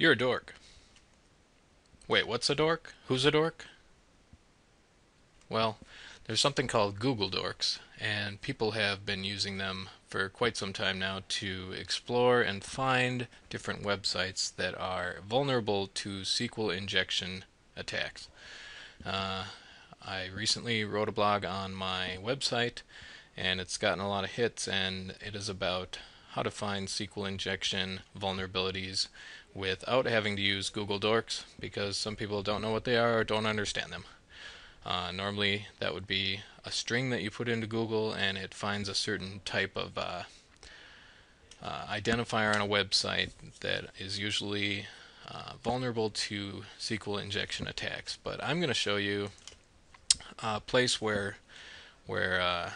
You're a dork. Wait, what's a dork? Who's a dork? Well, there's something called Google Dorks, and people have been using them for quite some time now to explore and find different websites that are vulnerable to SQL injection attacks. Uh, I recently wrote a blog on my website, and it's gotten a lot of hits, and it is about how to find SQL injection vulnerabilities without having to use Google Dorks because some people don't know what they are or don't understand them. Normally, that would be a string that you put into Google and it finds a certain type of identifier on a website that is usually vulnerable to SQL injection attacks. But I'm going to show you a place where a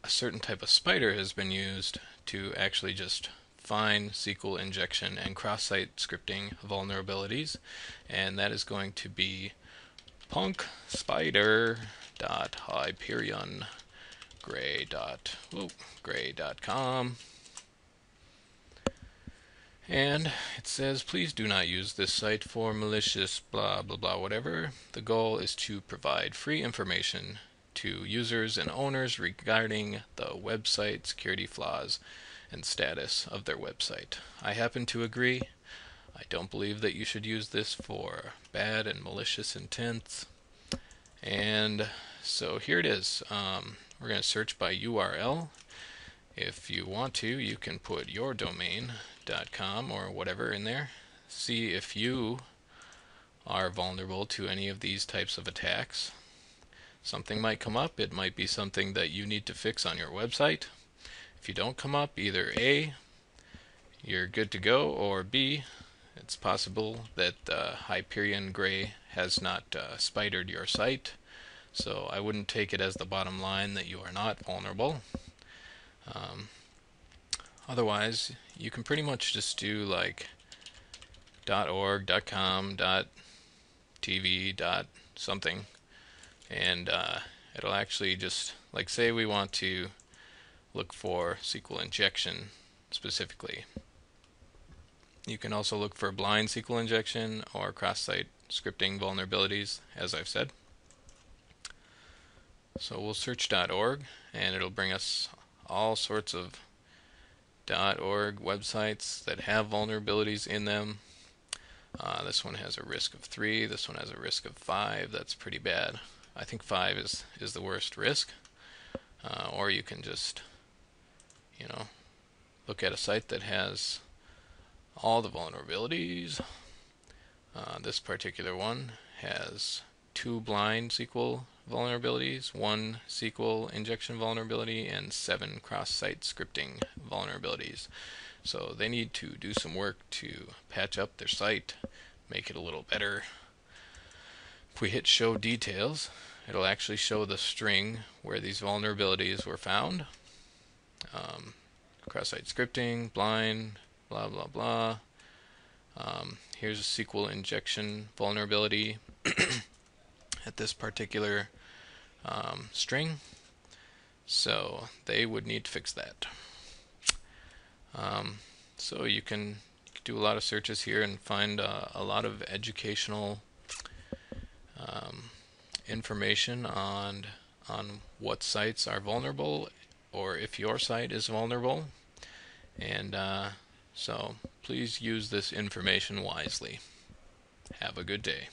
certain type of spider has been used to actually just find SQL injection and cross-site scripting vulnerabilities, and that is going to be punkspider.hyperionGray.com. And it says, please do not use this site for malicious blah blah blah whatever. The goal is to provide free information to users and owners regarding the website security flaws and status of their website. I happen to agree. I don't believe that you should use this for bad and malicious intents. And so here it is. We're going to search by URL. If you want to, you can put yourdomain.com or whatever in there. See if you are vulnerable to any of these types of attacks. Something might come up. It might be something that you need to fix on your website. If you don't come up, either A, you're good to go, or B, it's possible that Hyperion Gray has not spidered your site. So I wouldn't take it as the bottom line that you are not vulnerable. Otherwise, you can pretty much just do like .org, .com, .tv, .something, and it'll actually just, like, say we want to look for SQL injection specifically. You can also look for blind SQL injection or cross-site scripting vulnerabilities, as I've said. So we'll search .org, and it'll bring us all sorts of .org websites that have vulnerabilities in them. This one has a risk of 3. This one has a risk of 5. That's pretty bad. I think 5 is the worst risk. Or you can just, look at a site that has all the vulnerabilities. This particular one has 2 blind SQL vulnerabilities, 1 SQL injection vulnerability, and 7 cross-site scripting vulnerabilities. So they need to do some work to patch up their site, make it a little better. If we hit show details, it'll actually show the string where these vulnerabilities were found. Cross-site scripting, blind, blah blah blah. Here's a SQL injection vulnerability at this particular string, so they would need to fix that. So you can do a lot of searches here and find a lot of educational information on what sites are vulnerable, or if your site is vulnerable. And so please use this information wisely. Have a good day.